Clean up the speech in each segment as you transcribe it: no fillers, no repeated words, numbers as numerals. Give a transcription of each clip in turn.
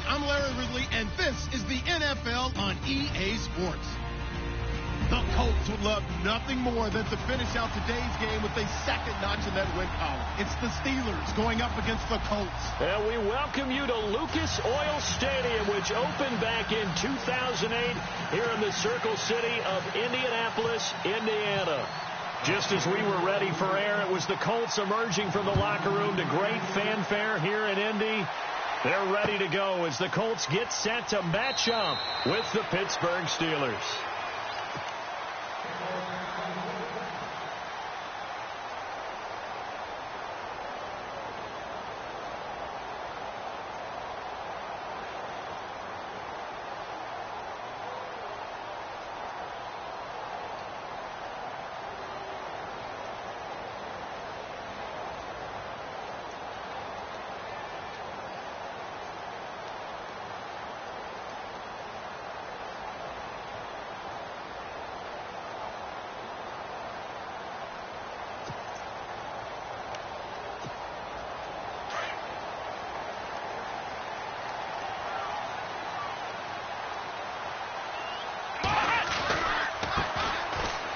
I'm Larry Ridley, and this is the NFL on EA Sports. The Colts would love nothing more than to finish out today's game with a second notch in that win column. It's the Steelers going up against the Colts. And we welcome you to Lucas Oil Stadium, which opened back in 2008 here in the Circle City of Indianapolis, Indiana. Just as we were ready for air, it was the Colts emerging from the locker room to great fanfare here in Indy. They're ready to go as the Colts get set to match up with the Pittsburgh Steelers.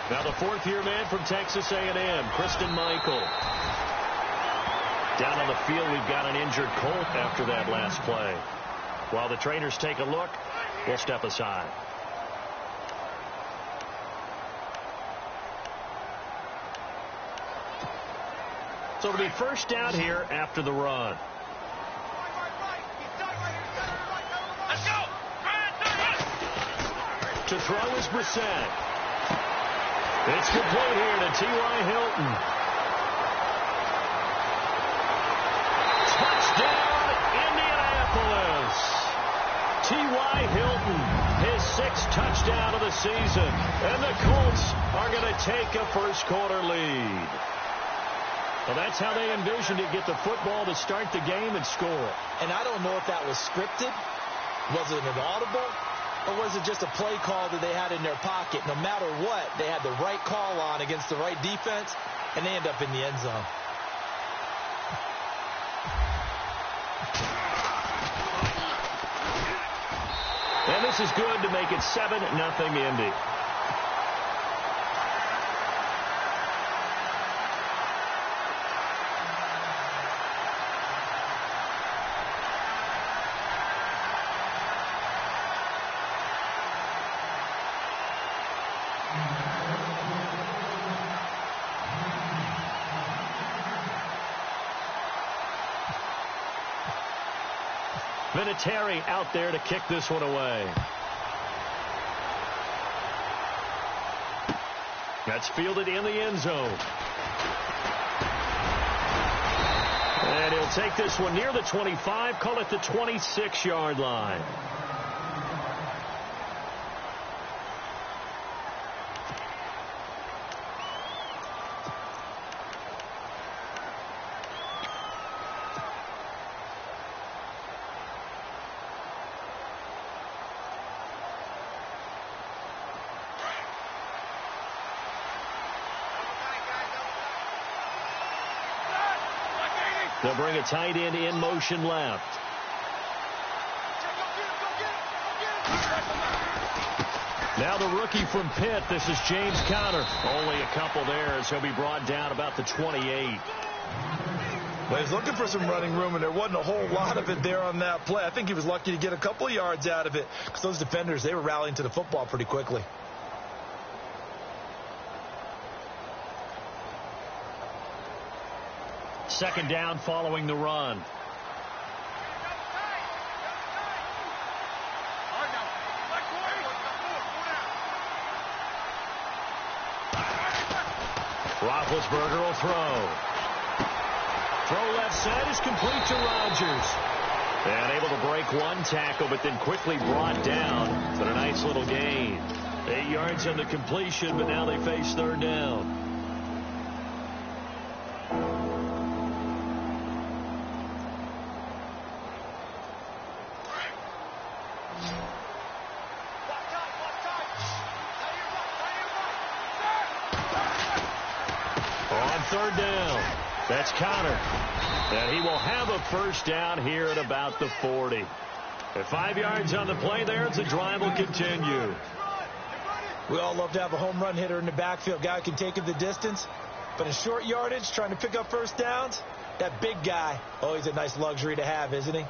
Now the fourth-year man from Texas A&M, Christine Michael. Down on the field, we've got an injured Colt after that last play. While the trainers take a look, we'll step aside. So it'll be first down here after the run. Let's go! To throw is Brissett. It's complete here to T.Y. Hilton. Touchdown, Indianapolis. T.Y. Hilton, his sixth touchdown of the season. And the Colts are going to take a first-quarter lead. Well, that's how they envisioned it, get the football to start the game and score. And I don't know if that was scripted. Was it an audible? Or was it just a play call that they had in their pocket? No matter what, they had the right call on against the right defense, and they end up in the end zone. And this is good to make it 7-0 Indy. Vinatieri out there to kick this one away. That's fielded in the end zone. And he'll take this one near the 25, call it the 26-yard line. They'll bring a tight end in motion left. Now the rookie from Pitt, this is James Conner. Only a couple there as he'll be brought down about the 28. Well, he's looking for some running room, and there wasn't a whole lot of it there on that play. I think he was lucky to get a couple of yards out of it because those defenders, they were rallying to the football pretty quickly. Second down following the run. Roethlisberger will throw. Throw left side is complete to Rodgers. And able to break one tackle, but then quickly brought down. But a nice little gain. 8 yards on the completion, but now they face third down. Third down. That's Conner. And he will have a first down here at about the 40. At 5 yards on the play there, the drive will continue. We all love to have a home run hitter in the backfield. Guy who can take it the distance. But in short yardage, trying to pick up first downs, that big guy, always a nice luxury to have, isn't he?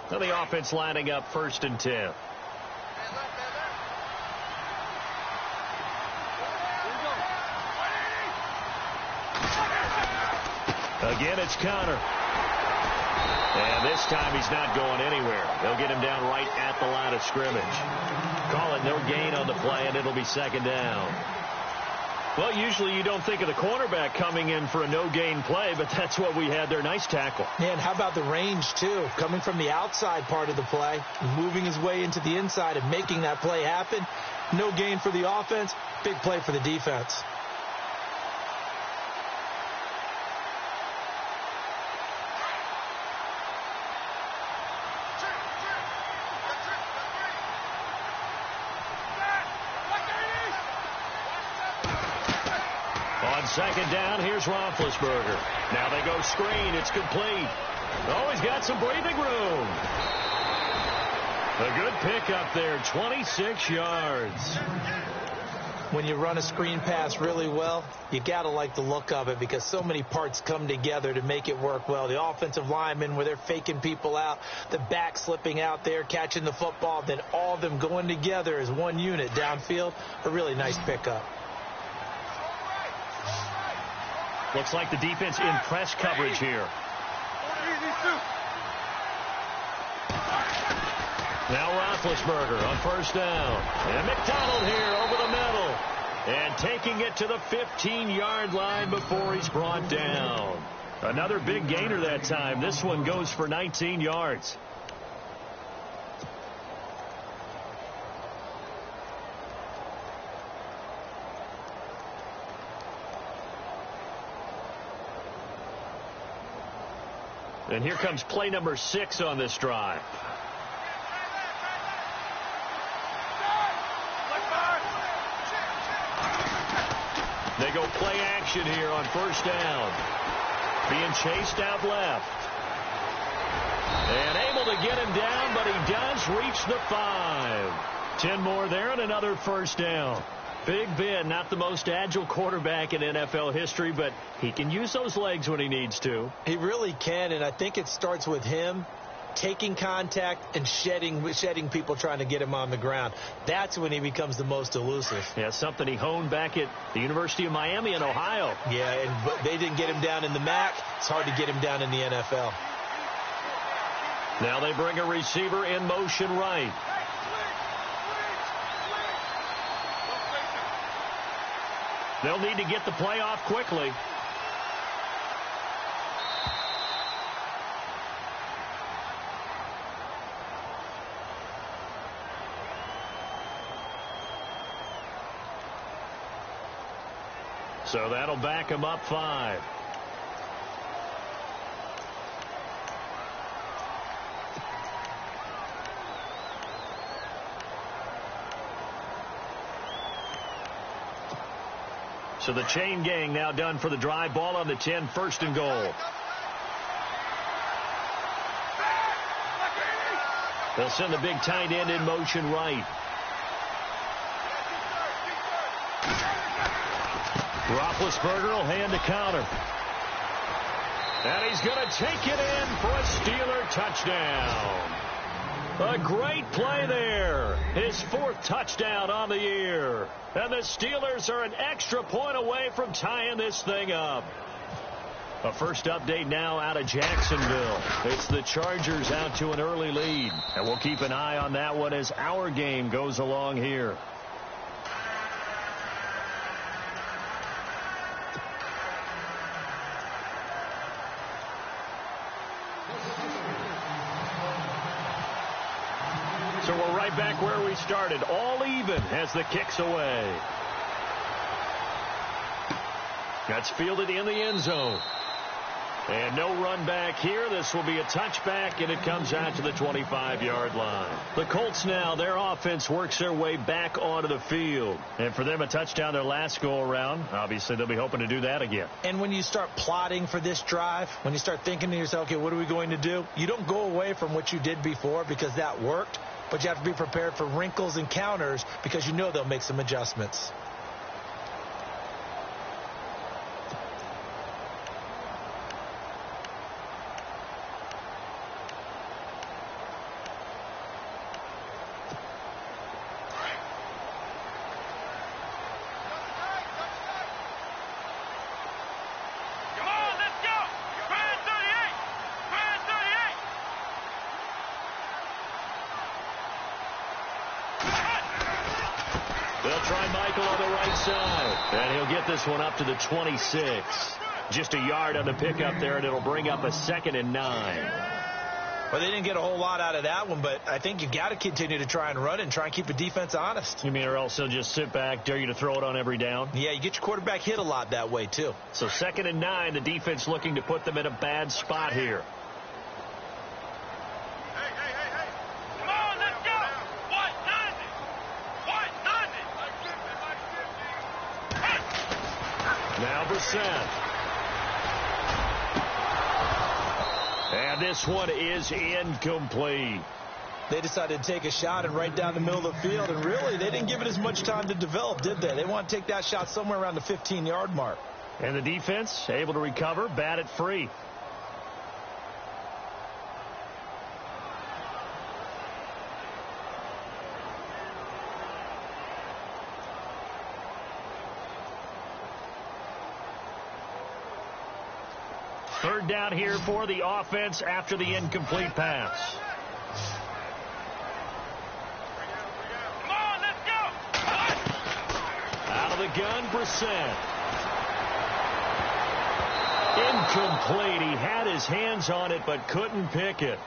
So the offense lining up 1st and 10. Again, it's Connor. And this time he's not going anywhere. They'll get him down right at the line of scrimmage. Call it no gain on the play, and it'll be 2nd down. Well, usually you don't think of the cornerback coming in for a no-gain play, but that's what we had there. Nice tackle. And how about the range, too? Coming from the outside part of the play, moving his way into the inside and making that play happen. No gain for the offense, big play for the defense. On 2nd down, here's Roethlisberger. Now they go screen. It's complete. Oh, he's got some breathing room. A good pickup there, 26 yards. When you run a screen pass really well, you got to like the look of it because so many parts come together to make it work well. The offensive linemen, where they're faking people out, the back slipping out there, catching the football, then all of them going together as one unit downfield. A really nice pickup. Looks like the defense in press coverage here. Now Roethlisberger on 1st down. And McDonald here over the middle. And taking it to the 15-yard line before he's brought down. Another big gainer that time. This one goes for 19 yards. And here comes play number 6 on this drive. They go play action here on 1st down. Being chased out left. And able to get him down, but he does reach the 5. 10 more there and another 1st down. Big Ben, not the most agile quarterback in NFL history, but he can use those legs when he needs to. He really can, and I think it starts with him taking contact and shedding people trying to get him on the ground. That's when he becomes the most elusive. Yeah, something he honed back at the University of Miami in Ohio. Yeah, and they didn't get him down in the MAC. It's hard to get him down in the NFL. Now they bring a receiver in motion right. They'll need to get the play off quickly. So that'll back him up 5. So the chain gang now done for the drive. Ball on the 10, 1st and goal. They'll send the big tight end in motion right. Roethlisberger will hand to Connor. And he's going to take it in for a Steeler touchdown. A great play there. His 4th touchdown on the year. And the Steelers are an extra point away from tying this thing up. A first update now out of Jacksonville. It's the Chargers out to an early lead. And we'll keep an eye on that one as our game goes along here. So we're right back where we started. All even as the kick's away. That's fielded in the end zone. And no run back here. This will be a touchback, and it comes out to the 25-yard line. The Colts now, their offense works their way back onto the field. And for them, a touchdown their last go-around. Obviously, they'll be hoping to do that again. And when you start plotting for this drive, when you start thinking to yourself, okay, what are we going to do? You don't go away from what you did before because that worked, but you have to be prepared for wrinkles and counters because you know they'll make some adjustments. They'll try Michael on the right side. And he'll get this one up to the 26. Just a yard on the pickup there, and it'll bring up a 2nd and 9. Well, they didn't get a whole lot out of that one, but I think you've got to continue to try and run and try and keep the defense honest. You mean or else they'll just sit back, dare you to throw it on every down? Yeah, you get your quarterback hit a lot that way, too. So 2nd and 9, the defense looking to put them in a bad spot here. Now Brissett. And this one is incomplete. They decided to take a shot and right down the middle of the field, and really they didn't give it as much time to develop, did they? They want to take that shot somewhere around the 15-yard mark. And the defense able to recover, bat it free. Third down here for the offense after the incomplete pass. Come on, let's go! Out of the gun, Brissett. Incomplete. He had his hands on it but couldn't pick it.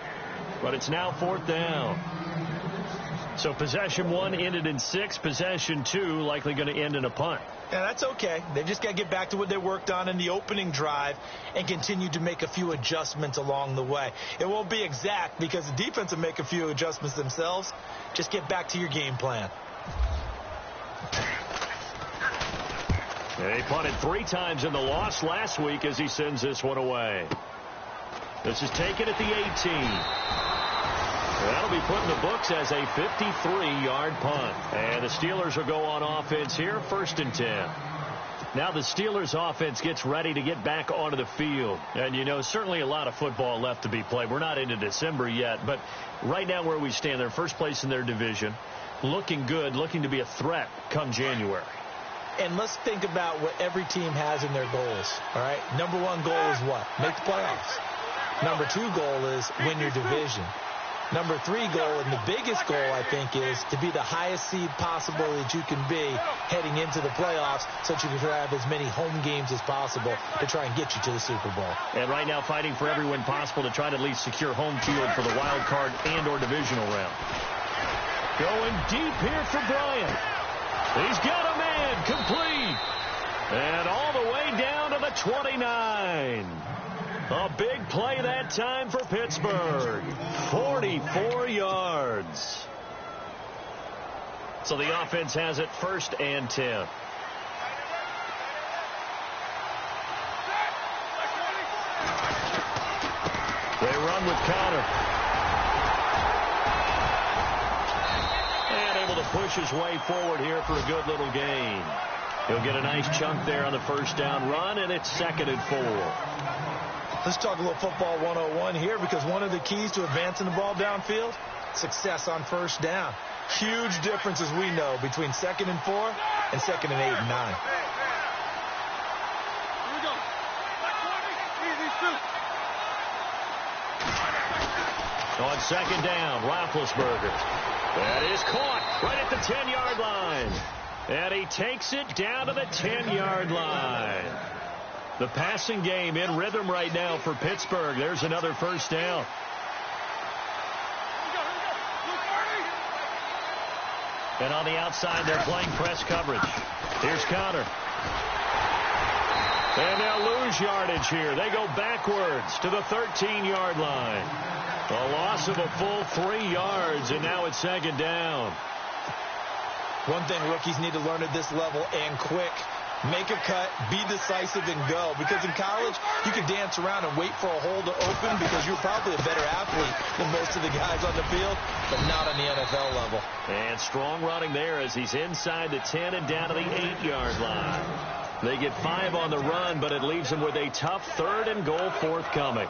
But it's now 4th down. So possession 1 ended in 6. Possession 2 likely going to end in a punt. Yeah, that's okay. They've just got to get back to what they worked on in the opening drive and continue to make a few adjustments along the way. It won't be exact because the defense will make a few adjustments themselves. Just get back to your game plan. He punted 3 times in the loss last week as he sends this one away. This is taken at the 18. That'll be put in the books as a 53-yard punt. And the Steelers will go on offense here, 1st and 10. Now the Steelers offense gets ready to get back onto the field. And, you know, certainly a lot of football left to be played. We're not into December yet, but right now where we stand, they're first place in their division, looking good, looking to be a threat come January. And let's think about what every team has in their goals, all right? Number 1 goal is what? Make the playoffs. Number 2 goal is win your division. Number 3 goal, and the biggest goal, I think, is to be the highest seed possible that you can be heading into the playoffs so that you can have as many home games as possible to try and get you to the Super Bowl. And right now fighting for every win possible to try to at least secure home field for the wild card and or divisional round. Going deep here for Bryant. He's got a man complete. And all the way down to the 29. A big play that time for Pittsburgh. 44 yards. So the offense has it 1st and 10. They run with Connor. And able to push his way forward here for a good little gain. He'll get a nice chunk there on the 1st down run, and it's 2nd and 4. Let's talk a little football 101 here because one of the keys to advancing the ball downfield, success on 1st down. Huge difference, as we know, between 2nd and 4 and 2nd and 8 and 9. Here we go. On 2nd down, Roethlisberger. That is caught right at the 10-yard line. And he takes it down to the 10-yard line. The passing game in rhythm right now for Pittsburgh. There's another 1st down. And on the outside, they're playing press coverage. Here's Connor. And they'll lose yardage here. They go backwards to the 13-yard line. A loss of a full 3 yards, and now it's second down. One thing rookies need to learn at this level, and quick, make a cut, be decisive, and go. Because in college, you can dance around and wait for a hole to open because you're probably a better athlete than most of the guys on the field, but not on the NFL level. And strong running there as he's inside the 10 and down to the 8-yard line. They get 5 on the run, but it leaves them with a tough 3rd and goal forthcoming.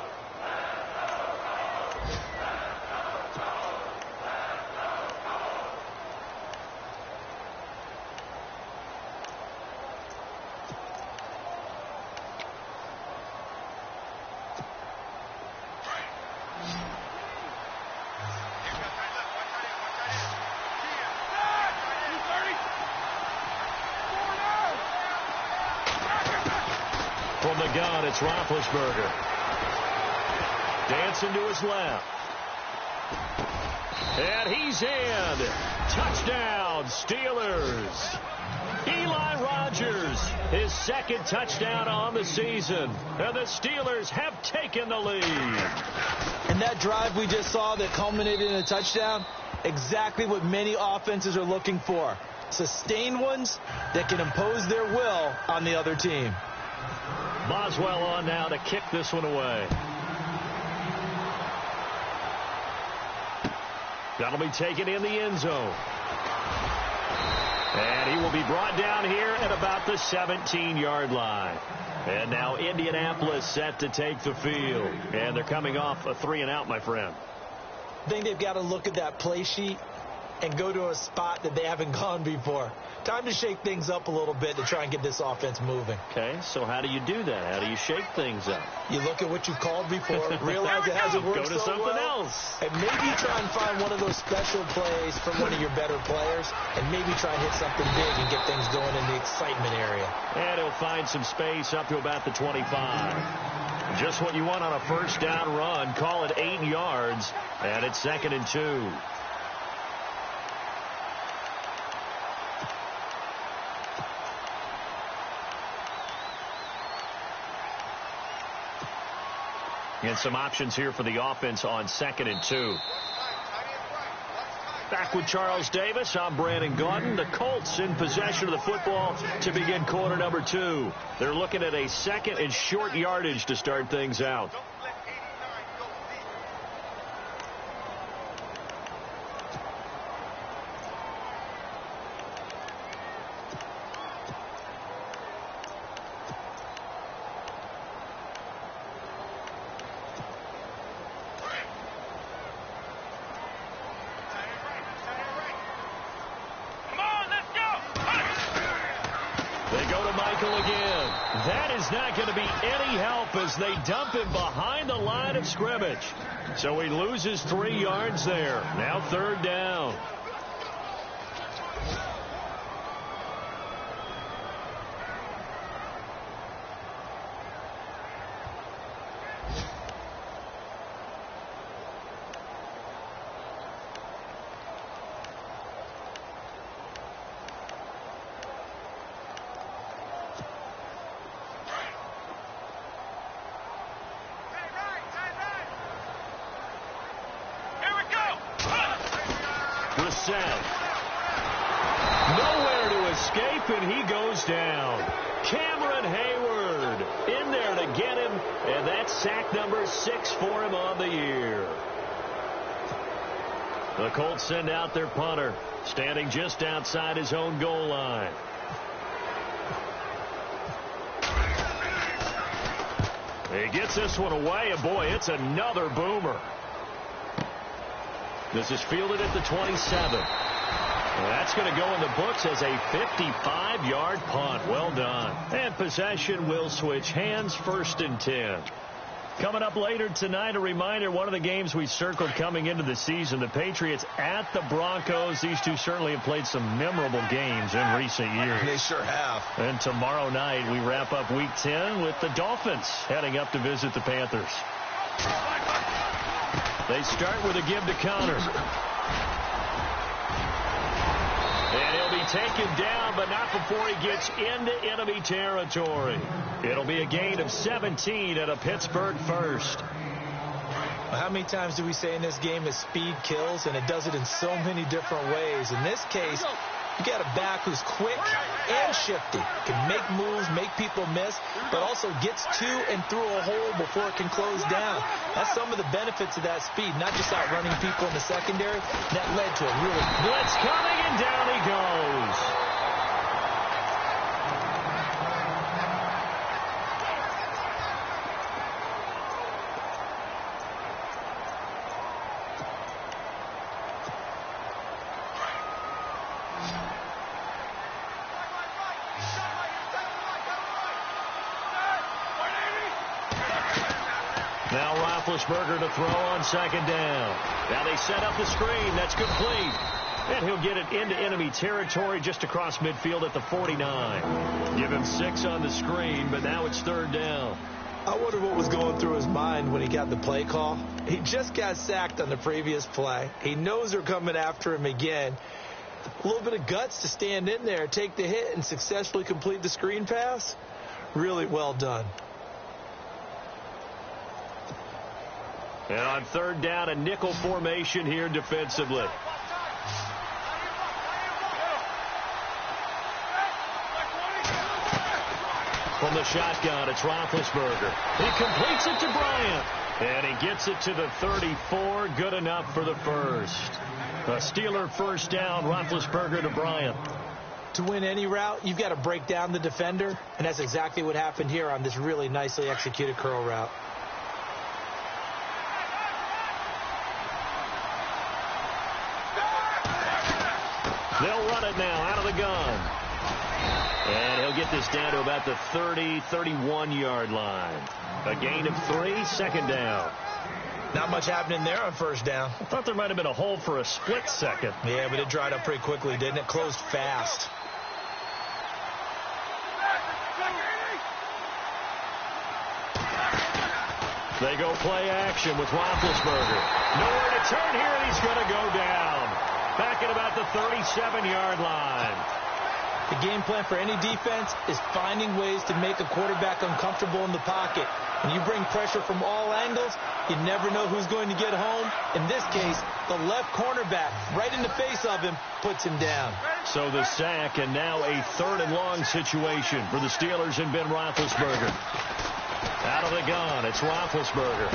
From the gun, it's Roethlisberger. Dancing to his left. And he's in. Touchdown, Steelers. Eli Rogers, his 2nd touchdown on the season. And the Steelers have taken the lead. And that drive we just saw that culminated in a touchdown, exactly what many offenses are looking for. Sustained ones that can impose their will on the other team. Boswell on now to kick this one away. That'll be taken in the end zone. And he will be brought down here at about the 17-yard line. And now Indianapolis set to take the field. And they're coming off a 3-and-out, my friend. I think they've got to look at that play sheet and go to a spot that they haven't gone before. Time to shake things up a little bit to try and get this offense moving. Okay, so how do you do that? How do you shake things up? You look at what you've called before, realize it hasn't worked so well. Go to something else. And maybe try and find one of those special plays from one of your better players, and maybe try and hit something big and get things going in the excitement area. And he'll find some space up to about the 25. Just what you want on a 1st down run. Call it 8 yards, and it's 2nd and 2. And some options here for the offense on 2nd and 2. Back with Charles Davis. I'm Brandon Gaudin. The Colts in possession of the football to begin quarter number 2. They're looking at a 2nd and short yardage to start things out. Not going to be any help as they dump him behind the line of scrimmage. So he loses 3 yards there. Now 3rd down. Nowhere to escape, and he goes down. Cameron Hayward in there to get him, and that's sack number 6 for him on the year. The Colts send out their punter, standing just outside his own goal line. He gets this one away, and boy, it's another boomer. This is fielded at the 27. That's going to go in the books as a 55-yard punt. Well done. And possession will switch hands, 1st and 10. Coming up later tonight, a reminder, one of the games we circled coming into the season, the Patriots at the Broncos. These two certainly have played some memorable games in recent years. They sure have. And tomorrow night, we wrap up Week 10 with the Dolphins heading up to visit the Panthers. They start with a give to Connor. And he'll be taken down, but not before he gets into enemy territory. It'll be a gain of 17 and a Pittsburgh first. How many times do we say in this game that speed kills, and it does it in so many different ways? In this case, you got a back who's quick and shifty, can make moves, make people miss, but also gets to and through a hole before it can close down. That's some of the benefits of that speed, not just outrunning people in the secondary. That led to a really blitz coming, and down he goes. Now Roethlisberger to throw on second down. Now they set up the screen. That's complete. And he'll get it into enemy territory just across midfield at the 49. Give him 6 on the screen, but now it's third down. I wonder what was going through his mind when he got the play call. He just got sacked on the previous play. He knows they're coming after him again. A little bit of guts to stand in there, take the hit, and successfully complete the screen pass. Really well done. And on third down, a nickel formation here defensively. From the shotgun, it's Roethlisberger. He completes it to Bryant. And he gets it to the 34. Good enough for the first. A Steeler first down, Roethlisberger to Bryant. To win any route, you've got to break down the defender. And that's exactly what happened here on this really nicely executed curl route. They'll run it now out of the gun. And he'll get this down to about the 30, 31-yard line. A gain of 3, second down. Not much happening there on first down. I thought there might have been a hole for a split second. Yeah, but it dried up pretty quickly, didn't it? Closed fast. They go play action with Roethlisberger. Nowhere to turn here, and he's going to go down. Back at about the 37-yard line. The game plan for any defense is finding ways to make a quarterback uncomfortable in the pocket. When you bring pressure from all angles, you never know who's going to get home. In this case, the left cornerback, right in the face of him, puts him down. So the sack, and now a third and long situation for the Steelers and Ben Roethlisberger. Out of the gun, it's Roethlisberger.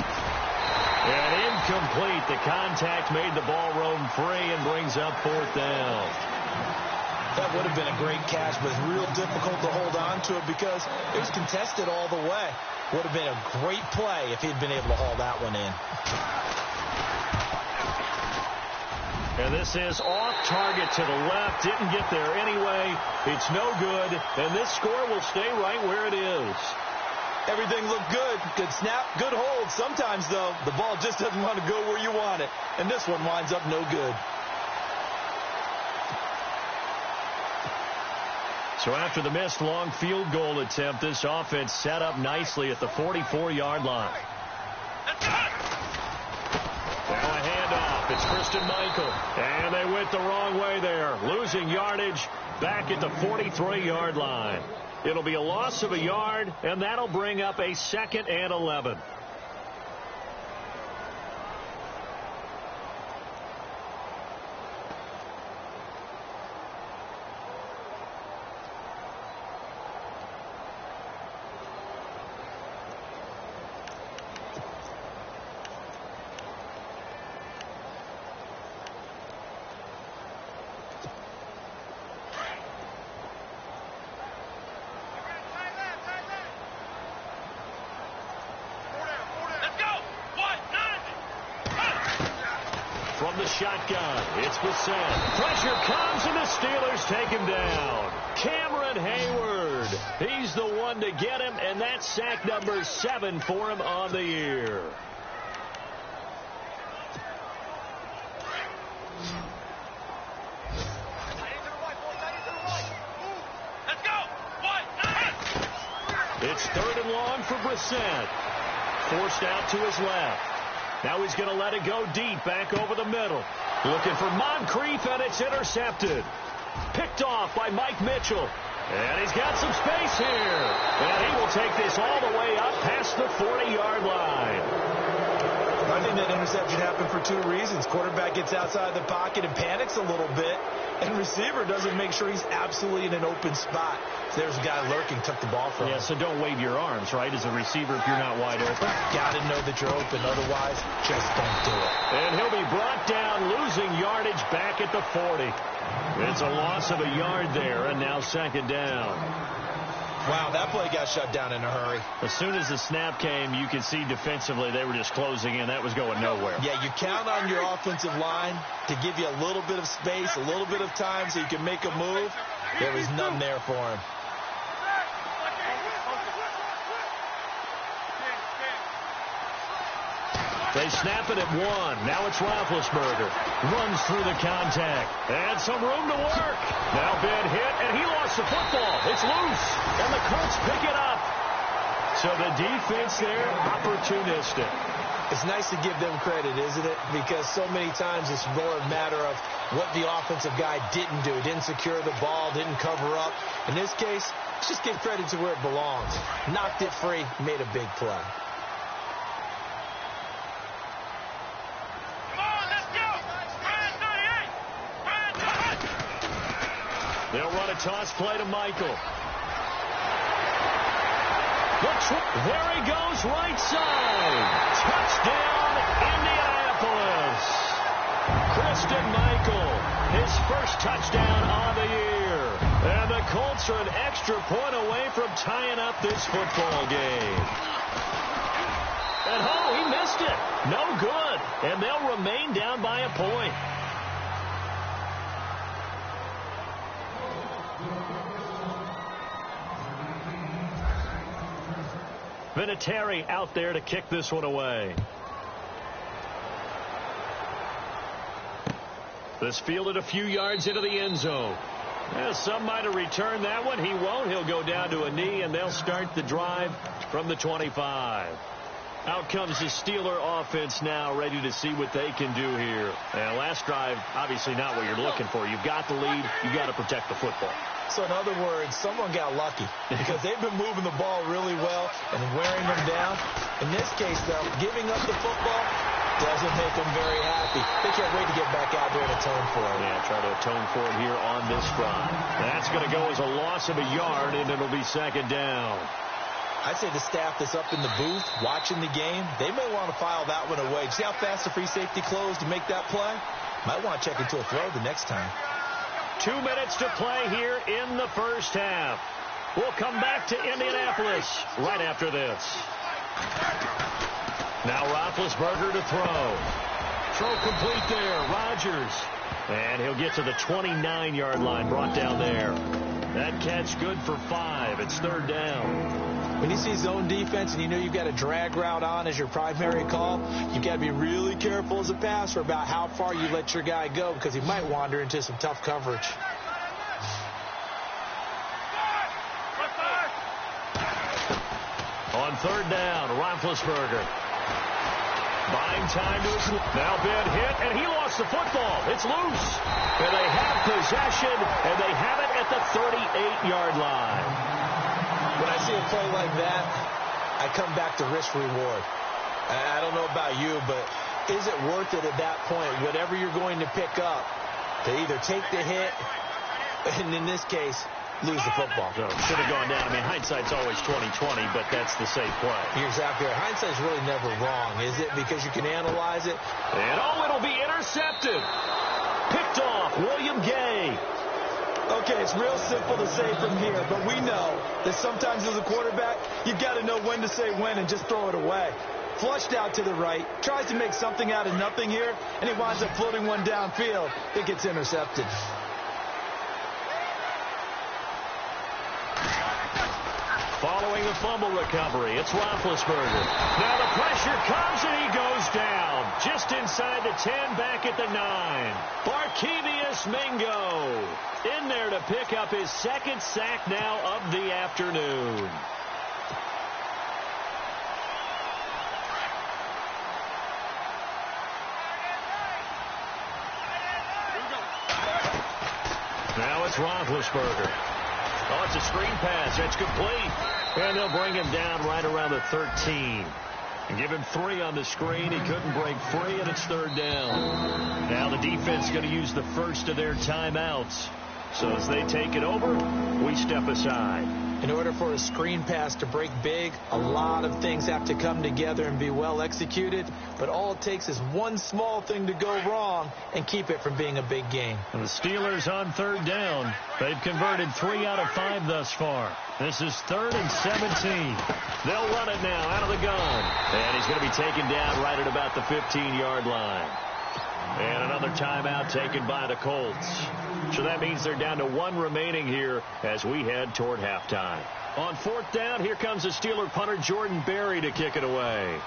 And incomplete. The contact made the ball roam free and brings up fourth down. That would have been a great catch, but it's real difficult to hold on to it because it was contested all the way. Would have been a great play if he'd been able to haul that one in. And this is off target to the left. Didn't get there anyway. It's no good. And this score will stay right where it is. Everything looked good. Good snap, good hold. Sometimes, though, the ball just doesn't want to go where you want it. And this one winds up no good. So after the missed long field goal attempt, this offense set up nicely at the 44-yard line. Now a handoff. It's Christian Michael. And they went the wrong way there. Losing yardage back at the 43-yard line. It'll be a loss of a yard, and that'll bring up a 2nd and 11. From the shotgun, it's Brissett. Pressure comes, and the Steelers take him down. Cameron Hayward. He's the one to get him, and that's sack number 7 for him on the year. It's 3rd and long for Brissett. Forced out to his left. Now he's going to let it go deep, back over the middle. Looking for Moncrief, and it's intercepted. Picked off by Mike Mitchell. And he's got some space here. And he will take this all the way up past the 40-yard line. I think that interception happened for two reasons. Quarterback gets outside the pocket and panics a little bit, and receiver doesn't make sure he's absolutely in an open spot. There's a guy lurking, took the ball from him. Yeah, so don't wave your arms, right, as a receiver if you're not wide open. Got to know that you're open. Otherwise, just don't do it. And he'll be brought down, losing yardage back at the 40. It's a loss of a yard there, and now second down. Wow, that play got shut down in a hurry. As soon as the snap came, you could see defensively they were just closing in. That was going nowhere. Yeah, you count on your offensive line to give you a little bit of space, a little bit of time so you can make a move. There was none there for him. They snap it at one. Now it's Roethlisberger. Runs through the contact. And some room to work. Now Ben hit, and he lost the football. It's loose, and the Colts pick it up. So the defense there, opportunistic. It's nice to give them credit, isn't it? Because so many times it's more a matter of what the offensive guy didn't do. Didn't secure the ball, didn't cover up. In this case, let's just give credit to where it belongs. Knocked it free, made a big play. They'll run a toss play to Michael. There he goes, right side. Touchdown, Indianapolis. Christian Michael, his first touchdown on the year. And the Colts are an extra point away from tying up this football game. And he missed it. No good. And they'll remain down by a point. Vinatieri out there to kick this one away. This fielded a few yards into the end zone. Some might have returned that one. He won't. He'll go down to a knee, and they'll start the drive from the 25. Out comes the Steeler offense now, ready to see what they can do here. And last drive, obviously not what you're looking for. You've got the lead. You've got to protect the football. So in other words, someone got lucky because they've been moving the ball really well and wearing them down. In this case, though, giving up the football doesn't make them very happy. They can't wait to get back out there and atone for it. Yeah, try to atone for it here on this drive. That's going to go as a loss of a yard, and it'll be second down. I'd say the staff that's up in the booth watching the game, they may want to file that one away. See how fast the free safety closed to make that play? Might want to check into a throw the next time. 2 minutes to play here in the first half. We'll come back to Indianapolis right after this. Now Roethlisberger to throw. Throw complete there. Rodgers. And he'll get to the 29-yard line, brought down there. That catch good for 5. It's third down. When you see zone defense and you know you've got a drag route on as your primary call, you've got to be really careful as a passer about how far you let your guy go because he might wander into some tough coverage. On third down, Roethlisberger. Buying time to his... Now Ben hit, and he lost the football. It's loose. And they have possession, and they have it at the 38-yard line. When I see a play like that, I come back to risk-reward. I don't know about you, but is it worth it at that point, whatever you're going to pick up, to either take the hit, and in this case, lose the football? So should have gone down. I mean, hindsight's always 20/20, but that's the safe play. You're exactly right. Hindsight's really never wrong, is it? Because you can analyze it. And it'll be intercepted. Picked off, William Gay. Okay, it's real simple to say from here, but we know that sometimes as a quarterback, you've got to know when to say when and just throw it away. Flushed out to the right, tries to make something out of nothing here, and he winds up floating one downfield. It gets intercepted. Following the fumble recovery, it's Roethlisberger. Now the pressure comes, and he goes down. Just inside the 10, back at the 9. Barkevious Mingo in there to pick up his second sack now of the afternoon. Now it's Roethlisberger. Oh, it's a screen pass. That's complete. And they'll bring him down right around the 13. And give him 3 on the screen. He couldn't break free, and it's 3rd down. Now the defense is going to use the first of their timeouts. So as they take it over, we step aside. In order for a screen pass to break big, a lot of things have to come together and be well executed. But all it takes is one small thing to go wrong and keep it from being a big game. And the Steelers on 3rd down. They've converted 3 out of 5 thus far. This is 3rd and 17. They'll run it now out of the gun. And he's going to be taken down right at about the 15-yard line. And another timeout taken by the Colts. So that means they're down to 1 remaining here as we head toward halftime. On 4th down, here comes the Steeler punter Jordan Berry to kick it away.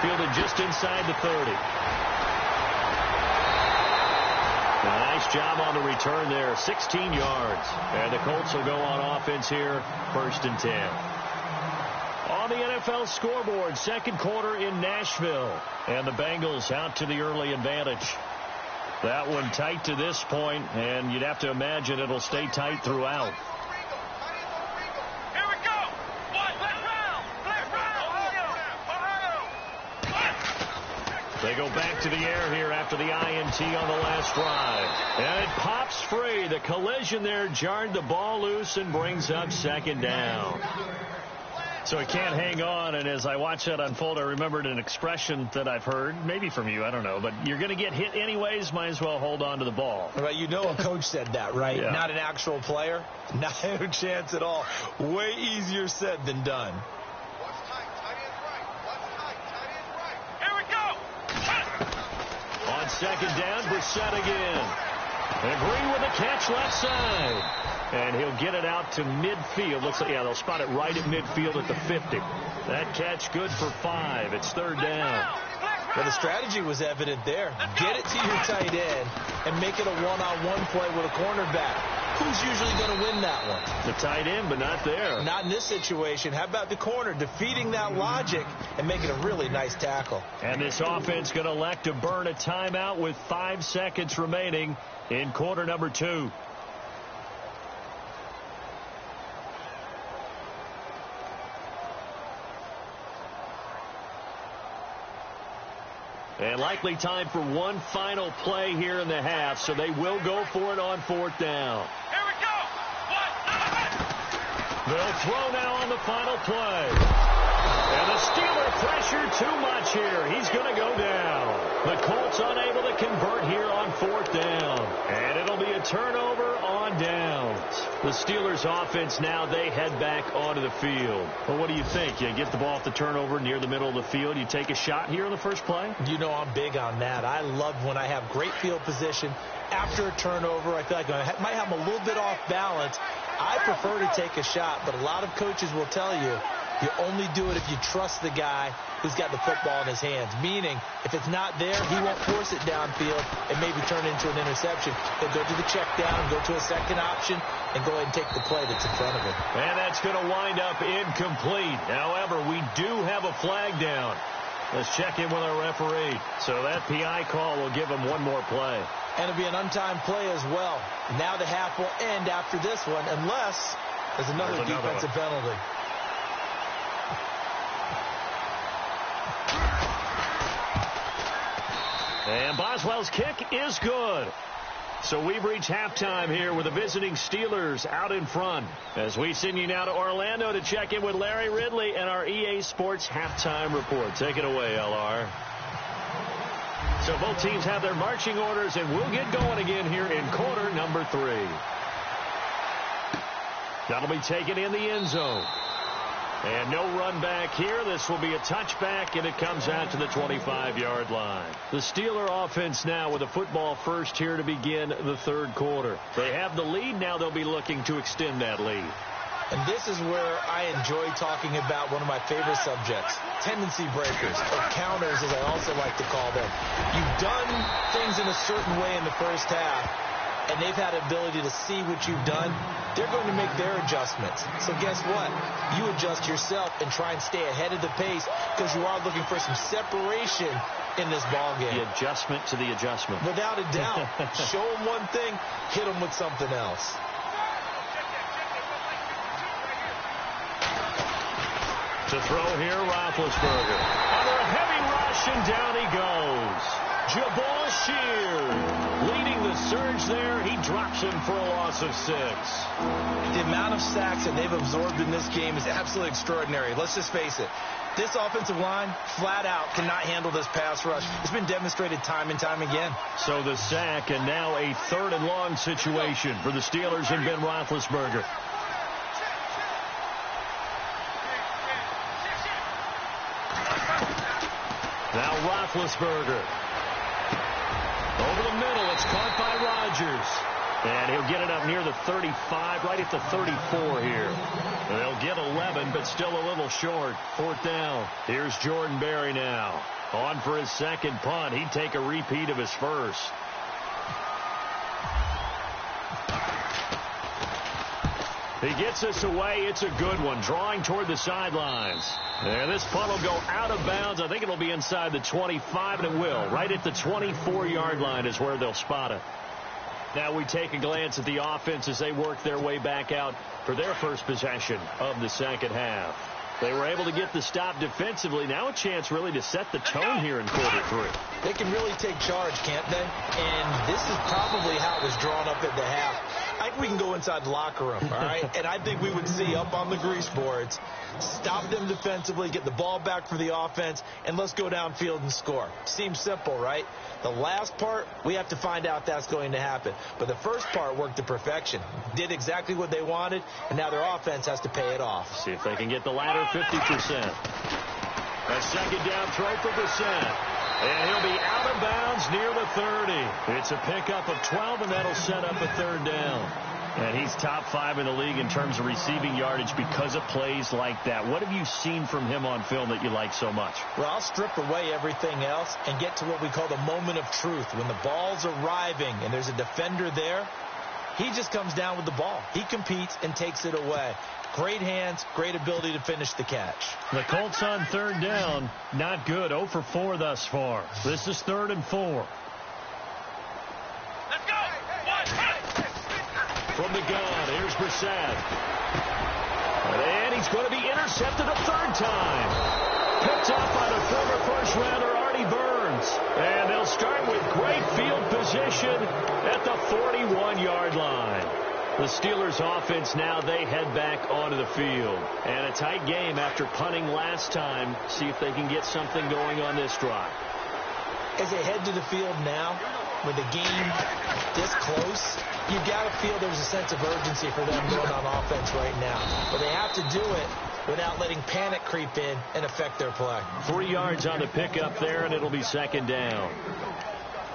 Fielded just inside the 30. A nice job on the return there, 16 yards. And the Colts will go on offense here, 1st and 10. On the NFL scoreboard, 2nd quarter in Nashville. And the Bengals out to the early advantage. That one tight to this point, and you'd have to imagine it'll stay tight throughout. Here we go. They go back to the air here after the INT on the last drive. And it pops free. The collision there jarred the ball loose and brings up 2nd down. So it can't hang on, and as I watch that unfold, I remembered an expression that I've heard, maybe from you, I don't know, but you're going to get hit anyways, might as well hold on to the ball. Right, you know a coach said that, right? Yeah. Not an actual player. Not a chance at all. Way easier said than done. Here we go. On 2nd down, Brissett again. Agree with the catch left side. And he'll get it out to midfield. Looks like, yeah, they'll spot it right at midfield at the 50. That catch good for 5. It's 3rd down. Well, the strategy was evident there. Get it to your tight end and make it a one-on-one play with a cornerback. Who's usually going to win that one? The tight end, but not there. Not in this situation. How about the corner defeating that logic and making a really nice tackle? And this offense going to elect to burn a timeout with 5 seconds remaining in quarter number 2. And likely time for one final play here in the half, so they will go for it on 4th down. Here we go. They'll throw now on the final play. And the Steeler pressure too much here. He's going to go down. The Colts unable to convert here on 4th down. And it'll be a turnover on downs. The Steelers offense now, they head back onto the field. Well, what do you think? You get the ball off the turnover near the middle of the field. You take a shot here on the first play? You know I'm big on that. I love when I have great field position. After a turnover, I feel like I might have them a little bit off balance. I prefer to take a shot, but a lot of coaches will tell you, you only do it if you trust the guy who's got the football in his hands. Meaning, if it's not there, he won't force it downfield and maybe turn it into an interception. He'll go to the check down, go to a second option, and go ahead and take the play that's in front of him. And that's going to wind up incomplete. However, we do have a flag down. Let's check in with our referee. So that PI call will give him one more play. And it'll be an untimed play as well. Now the half will end after this one, unless there's another defensive penalty. And Boswell's kick is good. So we've reached halftime here with the visiting Steelers out in front. As we send you now to Orlando to check in with Larry Ridley and our EA Sports halftime report. Take it away, LR. So both teams have their marching orders, and we'll get going again here in quarter number 3. That'll be taken in the end zone. And no run back here. This will be a touchback, and it comes out to the 25-yard line. The Steeler offense now with a football first here to begin the 3rd quarter. They have the lead. Now they'll be looking to extend that lead. And this is where I enjoy talking about one of my favorite subjects, tendency breakers, or counters, as I also like to call them. You've done things in a certain way in the first half, and they've had the ability to see what you've done, they're going to make their adjustments. So guess what? You adjust yourself and try and stay ahead of the pace because you are looking for some separation in this ball game. The adjustment to the adjustment. Without a doubt. Show them one thing, hit them with something else. To throw here, Roethlisberger. Under a heavy rush, and down he goes. Jabal Sheard leading the surge there. He drops him for a loss of 6. The amount of sacks that they've absorbed in this game is absolutely extraordinary. Let's just face it. This offensive line, flat out, cannot handle this pass rush. It's been demonstrated time and time again. So the sack, and now a 3rd and long situation for the Steelers and Ben Roethlisberger. Now Roethlisberger. Over the middle, it's caught by Rodgers. And he'll get it up near the 35, right at the 34 here. They'll get 11, but still a little short. 4th down. Here's Jordan Berry now. On for his 2nd punt. He'd take a repeat of his 1st. He gets us away. It's a good one. Drawing toward the sidelines. And this punt will go out of bounds. I think it'll be inside the 25, and it will. Right at the 24-yard line is where they'll spot it. Now we take a glance at the offense as they work their way back out for their first possession of the 2nd half. They were able to get the stop defensively. Now a chance really to set the tone here in quarter 3. They can really take charge, can't they? And this is probably how it was drawn up at the half. I think we can go inside the locker room, all right? And I think we would see up on the grease boards, stop them defensively, get the ball back for the offense, and let's go downfield and score. Seems simple, right? The last part, we have to find out that's going to happen. But the first part worked to perfection. Did exactly what they wanted, and now their offense has to pay it off. See if they can get the latter 50%. A 2nd down throw for Brissett. And he'll be out of bounds near the 30. It's a pickup of 12, and that'll set up a 3rd down. And he's top 5 in the league in terms of receiving yardage because of plays like that. What have you seen from him on film that you like so much? Well, I'll strip away everything else and get to what we call the moment of truth. When the ball's arriving and there's a defender there, he just comes down with the ball. He competes and takes it away. Great hands, great ability to finish the catch. The Colts on 3rd down. Not good. 0 for 4 thus far. This is 3rd and 4. Let's go. From the gun, here's Brissett. And he's going to be intercepted a 3rd time. Picked up by the former first-rounder Artie Burns. And they'll start with great field position at the 41-yard line. The Steelers offense now, they head back onto the field. And a tight game after punting last time. See if they can get something going on this drive. As they head to the field now, with the game this close, you've got to feel there's a sense of urgency for them going on offense right now. But they have to do it without letting panic creep in and affect their play. 3 yards on the pickup there, and it'll be 2nd down.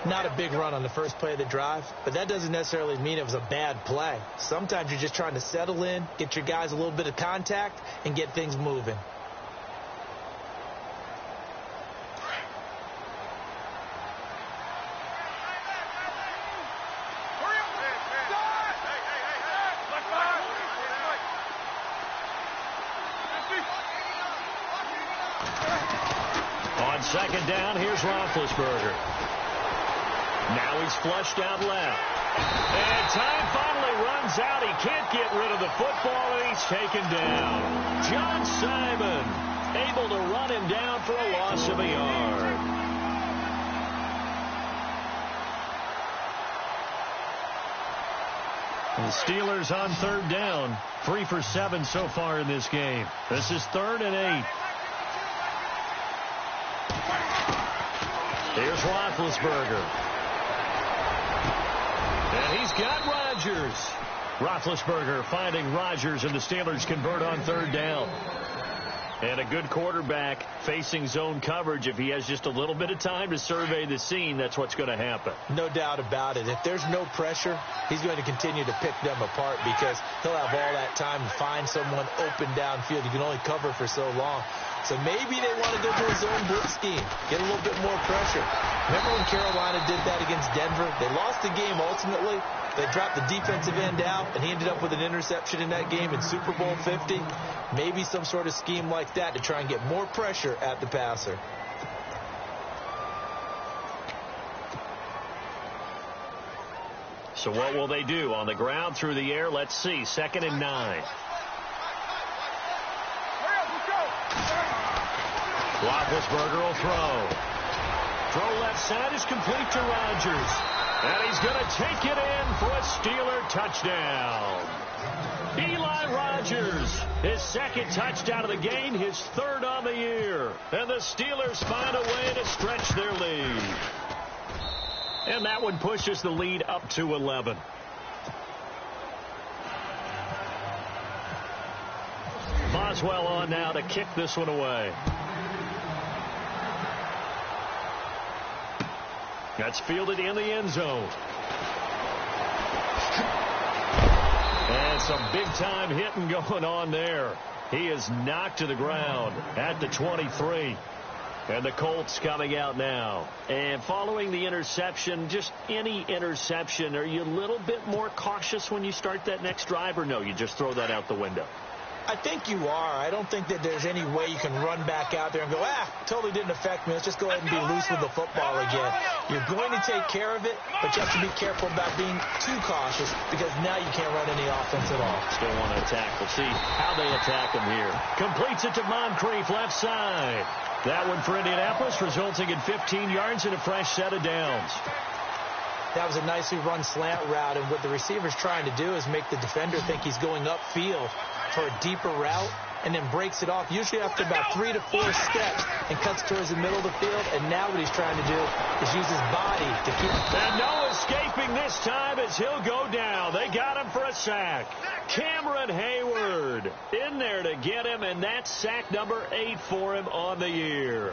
Not a big run on the first play of the drive, but that doesn't necessarily mean it was a bad play. Sometimes you're just trying to settle in, get your guys a little bit of contact, and get things moving. On 2nd down, here's Roethlisberger. Now he's flushed out left. And time finally runs out. He can't get rid of the football, and he's taken down. John Simon able to run him down for a loss of a yard. The Steelers on 3rd down. 3 for 7 so far in this game. This is 3rd and 8. Here's Roethlisberger. And he's got Rodgers. Roethlisberger finding Rodgers, and the Steelers convert on 3rd down. And a good quarterback facing zone coverage. If he has just a little bit of time to survey the scene, that's what's going to happen. No doubt about it. If there's no pressure, he's going to continue to pick them apart because he'll have all that time to find someone open downfield. You can only cover for so long. So maybe they want to go to a zone blitz scheme, get a little bit more pressure. Remember when Carolina did that against Denver? They lost the game ultimately, They dropped the defensive end out, and he ended up with an interception in that game in Super Bowl 50. Maybe some sort of scheme like that to try and get more pressure at the passer. So what will they do? On the ground, through the air, let's see. 2nd and 9. Roethlisberger will throw. Throw left side is complete to Rodgers. And he's going to take it in for a Steeler touchdown. Eli Rodgers, his 2nd touchdown of the game, his 3rd on the year. And the Steelers find a way to stretch their lead. And that one pushes the lead up to 11. Boswell on now to kick this one away. That's fielded in the end zone. And some big-time hitting going on there. He is knocked to the ground at the 23. And the Colts coming out now. And following the interception, just any interception, are you a little bit more cautious when you start that next drive, or no, you just throw that out the window? I think you are. I don't think that there's any way you can run back out there and go, totally didn't affect me. Let's just go ahead and be loose with the football again. You're going to take care of it, but you have to be careful about being too cautious because now you can't run any offense at all. Still want to attack. We'll see how they attack him here. Completes it to Moncrief, left side. That one for Indianapolis, resulting in 15 yards and a fresh set of downs. That was a nicely run slant route, and what the receiver's trying to do is make the defender think he's going upfield for a deeper route, and then breaks it off, usually after about 3 to 4 steps, and cuts towards the middle of the field. And now what he's trying to do is use his body to keep him. And no escaping this time as he'll go down. They got him for a sack. Cameron Hayward in there to get him, and that's sack number 8 for him on the year.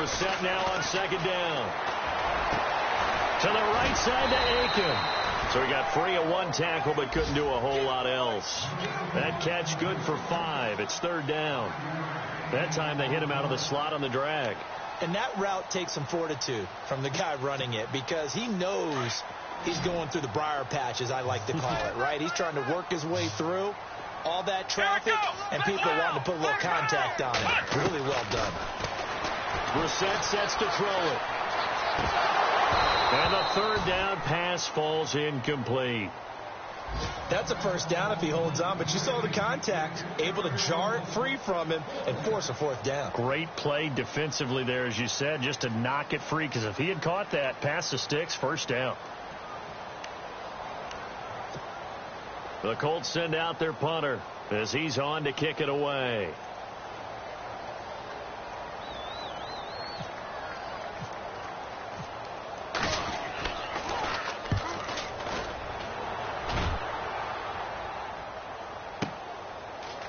Set now on 2nd down. To the right side to Aiken. So he got free of 1 tackle but couldn't do a whole lot else. That catch good for 5. It's 3rd down. That time they hit him out of the slot on the drag. And that route takes some fortitude from the guy running it because he knows he's going through the briar patch, as I like to call it, right? He's trying to work his way through all that traffic, and people are wanting to put a little contact on it. Really well done. Brissett sets to throw it. And the 3rd down pass falls incomplete. That's a 1st down if he holds on, but you saw the contact, able to jar it free from him and force a 4th down. Great play defensively there, as you said, just to knock it free, because if he had caught that, past the sticks, 1st down. The Colts send out their punter as he's on to kick it away.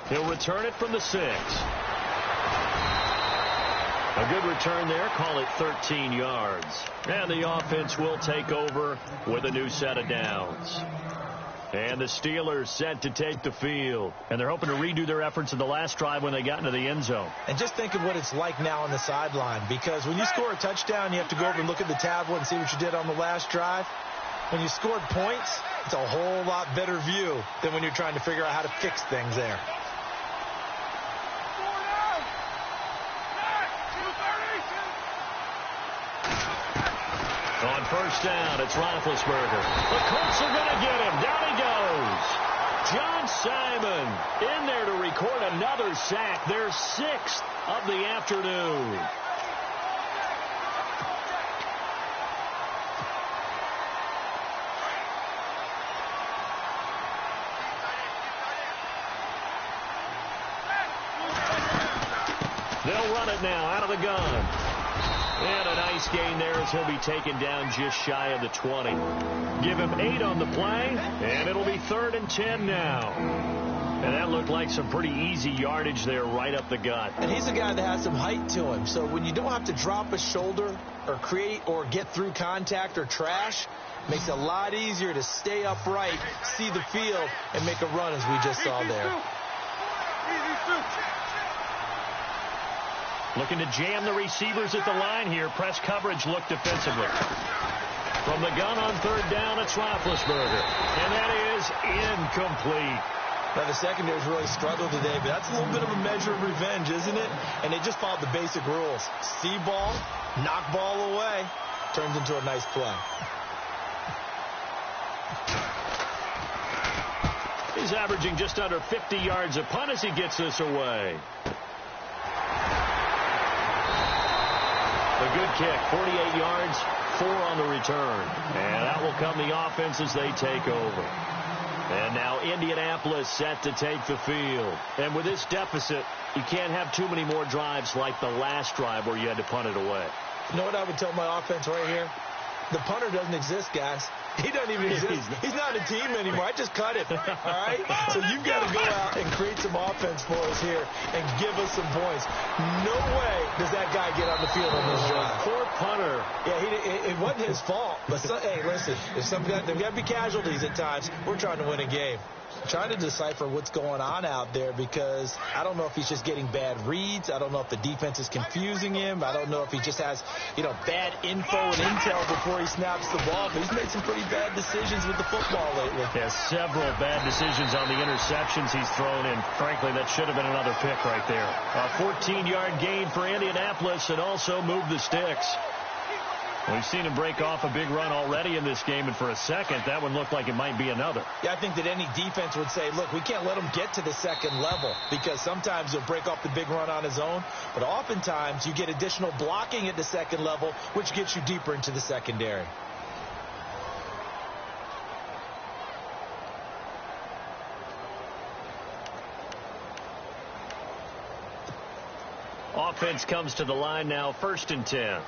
He'll return it from the 6. A good return there. Call it 13 yards. And the offense will take over with a new set of downs. And the Steelers set to take the field. And they're hoping to redo their efforts in the last drive when they got into the end zone. And just think of what it's like now on the sideline. Because when you score a touchdown, you have to go over and look at the tablet and see what you did on the last drive. When you scored points, it's a whole lot better view than when you're trying to figure out how to fix things there. On 1st down, it's Roethlisberger. The Colts are going to get him. Down he goes. John Simon in there to record another sack. Their 6th of the afternoon. They'll run it now out of the gun. And a nice gain there as he'll be taken down just shy of the 20. Give him 8 on the play, and it'll be 3rd and 10 now. And that looked like some pretty easy yardage there right up the gut. And he's a guy that has some height to him. So when you don't have to drop a shoulder or create or get through contact or trash, Makes it a lot easier to stay upright, see the field, and make a run as we just saw there. Looking to jam the receivers at the line here. Press coverage look defensively. From the gun on third down, it's Roethlisberger. And that is incomplete. Now, the secondary's really struggled today, but that's a little bit of a measure of revenge, isn't it? And they just followed the basic rules. See ball, knock ball away, turns into a nice play. He's averaging just under 50 yards a punt as he gets this away. A good kick, 48 yards, 4 on the return. And that will come the offense as they take over. And now Indianapolis set to take the field. And with this deficit, you can't have too many more drives like the last drive where you had to punt it away. You know what I would tell my offense right here? The punter doesn't exist, guys. He doesn't even exist. He's not a team anymore. I just cut him. All right? So you've got to go out and create some offense for us here and give us some points. No way does that guy get on the field on this drive. Poor punter. Yeah, it wasn't his fault. But, hey, listen, there's got to be casualties at times. We're trying to win a game. Trying to decipher what's going on out there because I don't know if he's just getting bad reads. I don't know if the defense is confusing him. I don't know if he just has, bad info and intel before he snaps the ball. But he's made some pretty bad decisions with the football lately. Yeah, several bad decisions on the interceptions he's thrown in. Frankly, that should have been another pick right there. A 14-yard gain for Indianapolis and also moved the sticks. We've seen him break off a big run already in this game, and for a second, that one looked like it might be another. Yeah, I think that any defense would say, look, we can't let him get to the second level because sometimes he'll break off the big run on his own, but oftentimes you get additional blocking at the second level, which gets you deeper into the secondary. Offense comes to the line now, 1st and 10.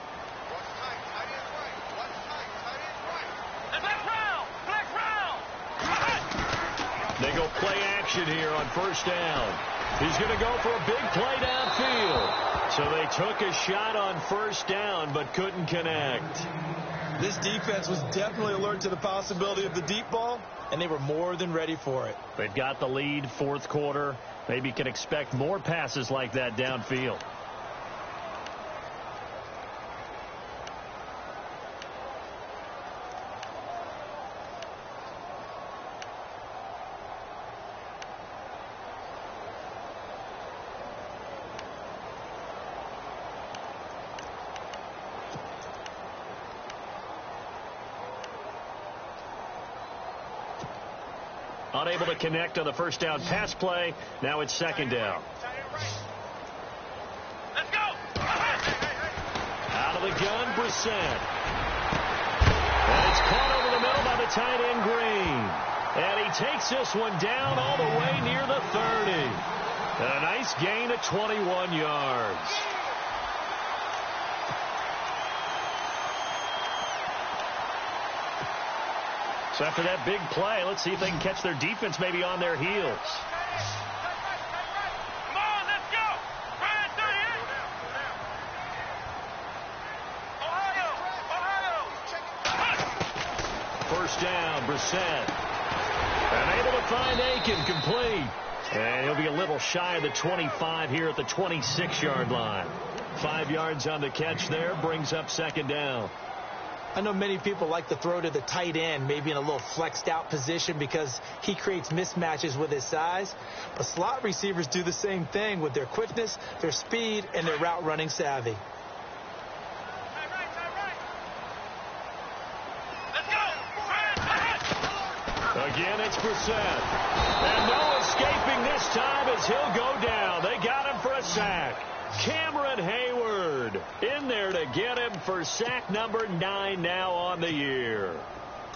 They go play action here on 1st down. He's going to go for a big play downfield. So they took a shot on 1st down but couldn't connect. This defense was definitely alert to the possibility of the deep ball, and they were more than ready for it. They've got the lead, 4th quarter. Maybe can expect more passes like that downfield. Unable to connect on the 1st down pass play. Now it's 2nd down. Let's go. Out of the gun, Brissett. And it's caught over the middle by the tight end, Green. And he takes this one down all the way near the 30. And a nice gain of 21 yards. So after that big play, let's see if they can catch their defense maybe on their heels. Come on, let's go. Ryan 38. Ohio. 1st down, Brissett. And able to find Aiken, complete. And he'll be a little shy of the 25 here at the 26-yard line. 5 yards on the catch there, brings up 2nd down. I know many people like to throw to the tight end, maybe in a little flexed out position because he creates mismatches with his size. But slot receivers do the same thing with their quickness, their speed, and their route running savvy. Again, it's Brissett. And no escaping this time as he'll go down. They got him for a sack. Cameron Hayward in there to get him for sack number 9 now on the year.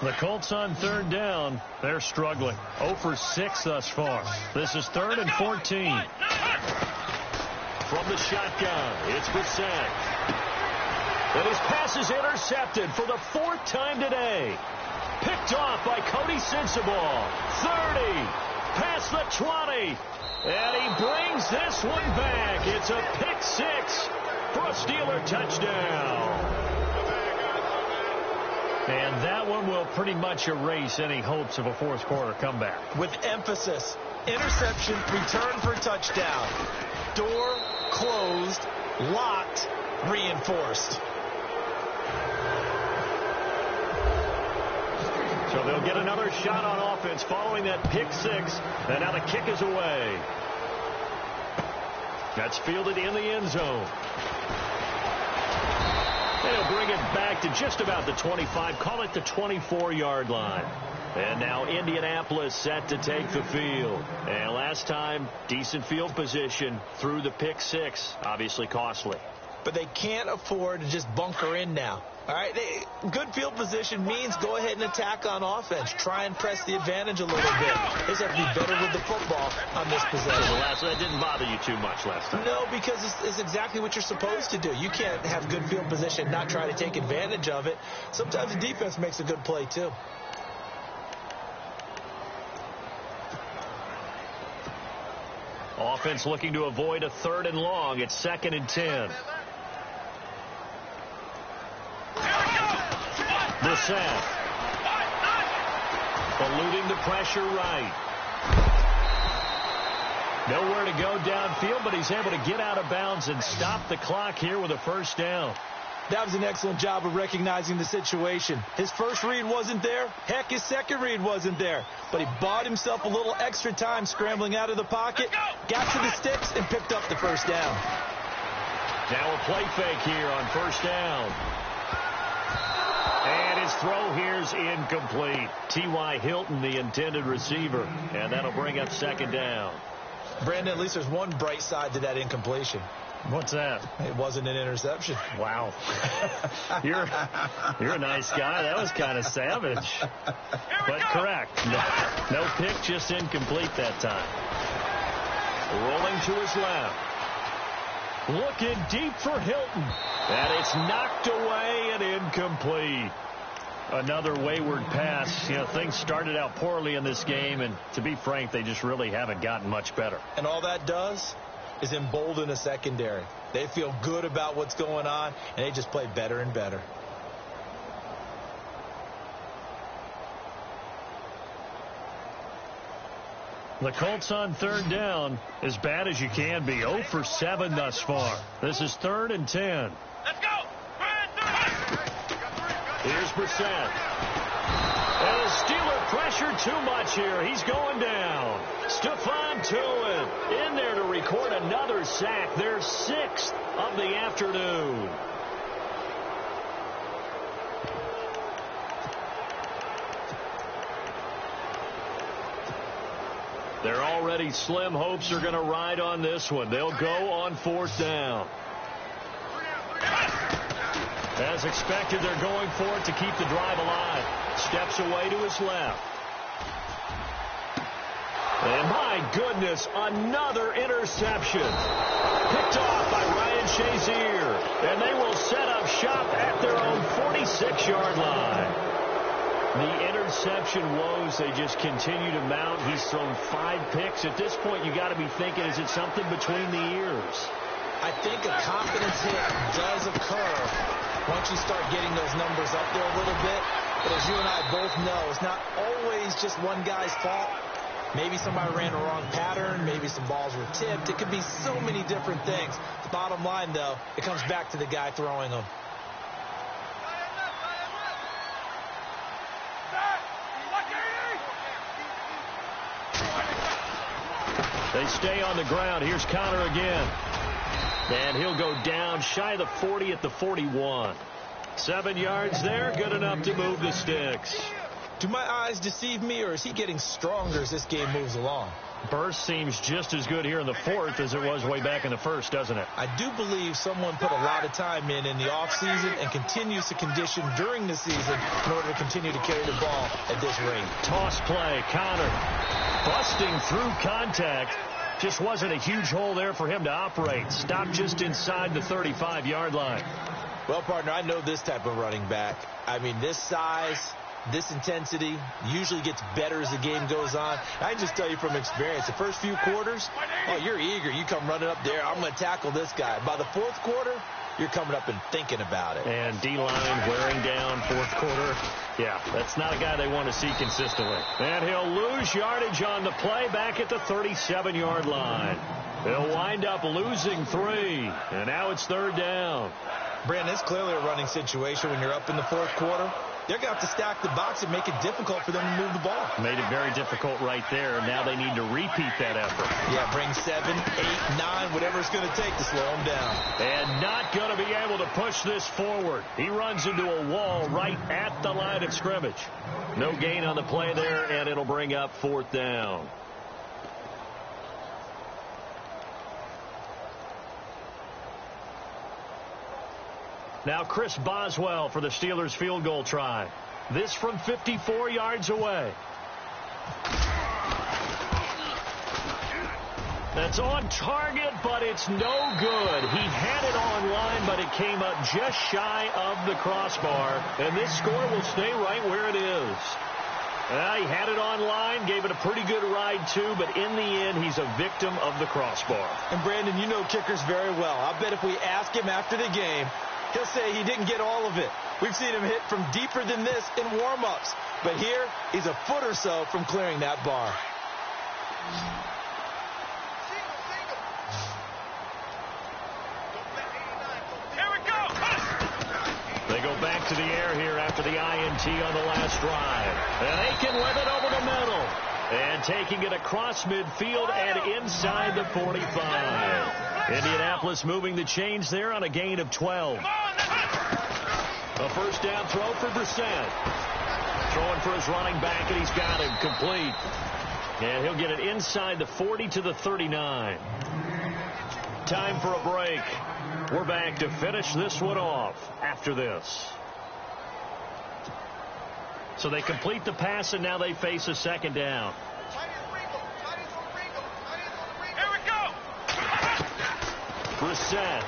The Colts on 3rd down. They're struggling. 0 for 6 thus far. This is 3rd and 14. From the shotgun, it's Brissett. And his pass is intercepted for the 4th time today. Picked off by Cody Sensabaugh. 30. Past the 20. And he brings this one back. It's a pick 6 for a Steeler touchdown. And that one will pretty much erase any hopes of a fourth quarter comeback. With emphasis, interception, return for touchdown. Door closed, locked, reinforced. So they'll get another shot on offense following that pick six. And now the kick is away. That's fielded in the end zone. They'll bring it back to just about the 25. Call it the 24-yard line. And now Indianapolis set to take the field. And last time, decent field position through the pick six. Obviously costly. But they can't afford to just bunker in now. All right, good field position means go ahead and attack on offense. Try and press the advantage a little bit. They just have to be better with the football on this possession. So that didn't bother you too much last time. No, because it's exactly what you're supposed to do. You can't have good field position and not try to take advantage of it. Sometimes the defense makes a good play, too. Offense looking to avoid a 3rd and long. It's 2nd and 10. Brissett. Eluding the pressure right. Nowhere to go downfield, but he's able to get out of bounds and stop the clock here with a first down. That was an excellent job of recognizing the situation. His first read wasn't there. Heck, his second read wasn't there. But he bought himself a little extra time scrambling out of the pocket, got to the sticks, and picked up the first down. Now a play fake here on first down. And his throw here's incomplete. T.Y. Hilton, the intended receiver. And that'll bring up 2nd down. Brandon, at least there's one bright side to that incompletion. What's that? It wasn't an interception. Wow. You're a nice guy. That was kind of savage. But correct. No pick, just incomplete that time. Rolling to his left. Looking deep for Hilton. And it's knocked away and incomplete. Another wayward pass. You know, things started out poorly in this game, and to be frank, they just really haven't gotten much better. And all that does is embolden the secondary. They feel good about what's going on, and they just play better and better. The Colts on 3rd down, as bad as you can be. 0 for 7 thus far. This is 3rd and 10. Let's go. Here's Brissett. And the Steeler pressure too much here. He's going down. Stephon Tuitt in there to record another sack. Their 6th of the afternoon. Their already slim hopes are going to ride on this one. They'll go on 4th down. As expected, they're going for it to keep the drive alive. Steps away to his left. And my goodness, another interception. Picked off by Ryan Shazier. And they will set up shop at their own 46-yard line. The interception woes, they just continue to mount. He's thrown 5 picks. At this point, you got to be thinking, is it something between the ears? I think a confidence hit does occur once you start getting those numbers up there a little bit. But as you and I both know, it's not always just one guy's fault. Maybe somebody ran a wrong pattern. Maybe some balls were tipped. It could be so many different things. The bottom line, though, it comes back to the guy throwing them. They stay on the ground. Here's Connor again. And he'll go down shy of the 40 at the 41. 7 yards there, good enough to move the sticks. Do my eyes deceive me, or is he getting stronger as this game moves along? Burst seems just as good here in the 4th as it was way back in the 1st, doesn't it? I do believe someone put a lot of time in the offseason and continues to condition during the season in order to continue to carry the ball at this rate. Toss play, Connor busting through contact. Just wasn't a huge hole there for him to operate. Stopped just inside the 35-yard line. Well, partner, I know this type of running back. I mean, this size, this intensity usually gets better as the game goes on. I can just tell you from experience, the first few quarters, oh, you're eager. You come running up there, I'm going to tackle this guy. By the 4th quarter, you're coming up and thinking about it. And D-line wearing down fourth quarter. Yeah, that's not a guy they want to see consistently. And he'll lose yardage on the play back at the 37-yard line. They'll wind up losing 3. And now it's third down. Brandon, it's clearly a running situation when you're up in the fourth quarter. They're going to have to stack the box and make it difficult for them to move the ball. Made it very difficult right there. Now they need to repeat that effort. Yeah, bring 7, 8, 9, whatever it's going to take to slow them down. And not going to be able to push this forward. He runs into a wall right at the line of scrimmage. No gain on the play there, and it'll bring up fourth down. Now Chris Boswell for the Steelers field goal try. This from 54 yards away. That's on target, but it's no good. He had it on line, but it came up just shy of the crossbar. And this score will stay right where it is. He had it on line, gave it a pretty good ride, too, but in the end, he's a victim of the crossbar. And, Brandon, you know kickers very well. I bet if we ask him after the game, he'll say he didn't get all of it. We've seen him hit from deeper than this in warm-ups. But here, he's a foot or so from clearing that bar. Here we go. They go back to the air here after the INT on the last drive. And they can whip it over the middle. And taking it across midfield and inside the 45. Indianapolis moving the chains there on a gain of 12. A first down throw for Brissett. Throwing for his running back, and he's got him complete. And he'll get it inside the 40 to the 39. Time for a break. We're back to finish this one off after this. So they complete the pass, and now they face a second down. Here we go. Brissett.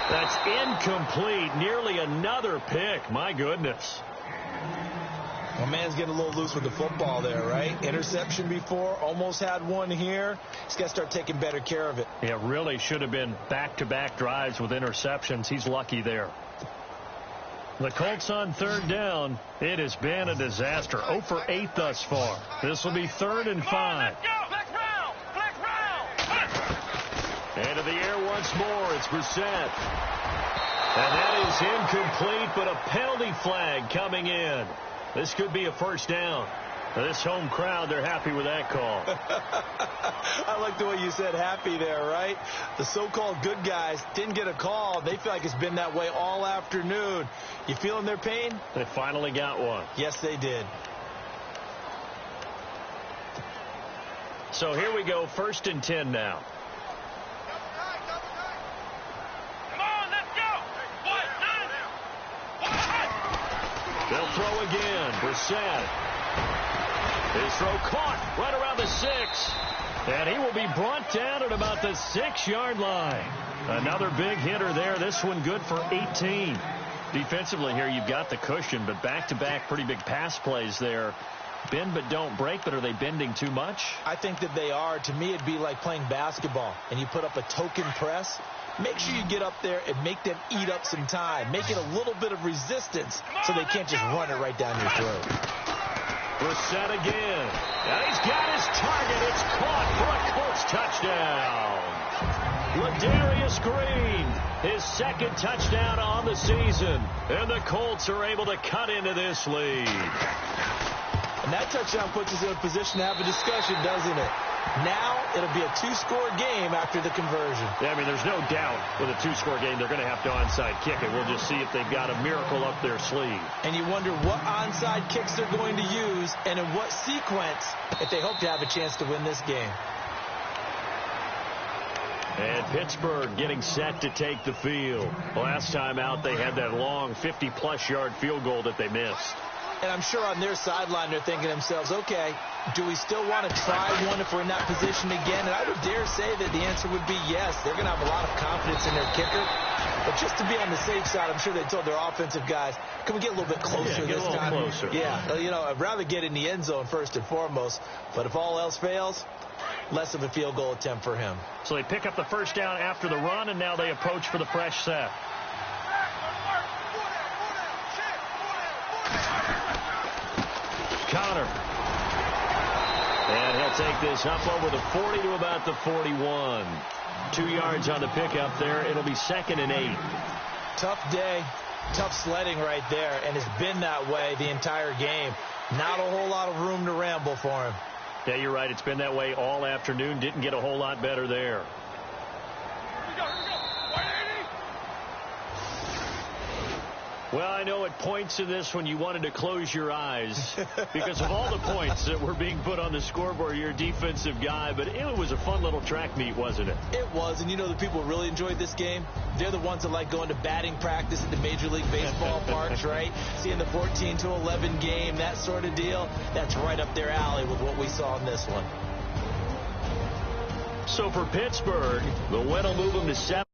That's incomplete. Nearly another pick. My goodness. Well, man's getting a little loose with the football there, right? Interception before, almost had one here. He's got to start taking better care of it. Yeah, really should have been back-to-back drives with interceptions. He's lucky there. The Colts on third down. It has been a disaster. 0 for 8 thus far. This will be 3rd and 5. Into the air once more. It's Brissett. And that is incomplete, but a penalty flag coming in. This could be a first down. This home crowd, they're happy with that call. I like the way you said happy there, right? The so-called good guys didn't get a call. They feel like it's been that way all afternoon. You feeling their pain? They finally got one. Yes, they did. So here we go, 1st and 10 now. They'll throw again. Brissett. His throw caught right around the 6. And he will be brought down at about the 6-yard line. Another big hitter there. This one good for 18. Defensively here, you've got the cushion, but back-to-back pretty big pass plays there. Bend but don't break, but are they bending too much? I think that they are. To me, it'd be like playing basketball, and you put up a token press. Make sure you get up there and make them eat up some time. Make it a little bit of resistance so they can't just run it right down your throat. Brissett again. And he's got his target. It's caught for a Colts touchdown. Ladarius Green, his 2nd touchdown on the season. And the Colts are able to cut into this lead. And that touchdown puts us in a position to have a discussion, doesn't it? Now it'll be a 2-score game after the conversion. Yeah, I mean, there's no doubt with a 2-score game they're going to have to onside kick it. We'll just see if they've got a miracle up their sleeve. And you wonder what onside kicks they're going to use and in what sequence if they hope to have a chance to win this game. And Pittsburgh getting set to take the field. Last time out, they had that long 50-plus yard field goal that they missed. And I'm sure on their sideline they're thinking to themselves, okay, do we still want to try one if we're in that position again? And I would dare say that the answer would be yes. They're going to have a lot of confidence in their kicker. But just to be on the safe side, I'm sure they told their offensive guys, can we get a little bit closer this time? Closer. Yeah, you know, I'd rather get in the end zone first and foremost. But if all else fails, less of a field goal attempt for him. So they pick up the first down after the run, and now they approach for the fresh set. Connor. And he'll take this up over the 40 to about the 41. 2 yards on the pickup there. It'll be 2nd and 8. Tough day. Tough sledding right there, and it's been that way the entire game. Not a whole lot of room to ramble for him. Yeah, you're right. It's been that way all afternoon. Didn't get a whole lot better there. Well, I know at points in this when you wanted to close your eyes because of all the points that were being put on the scoreboard, you're a defensive guy, but it was a fun little track meet, wasn't it? It was, and you know the people who really enjoyed this game? They're the ones that like going to batting practice at the Major League Baseball parks, right? Seeing the 14-11 game, that sort of deal. That's right up their alley with what we saw in this one. So for Pittsburgh, the win will move them to 7.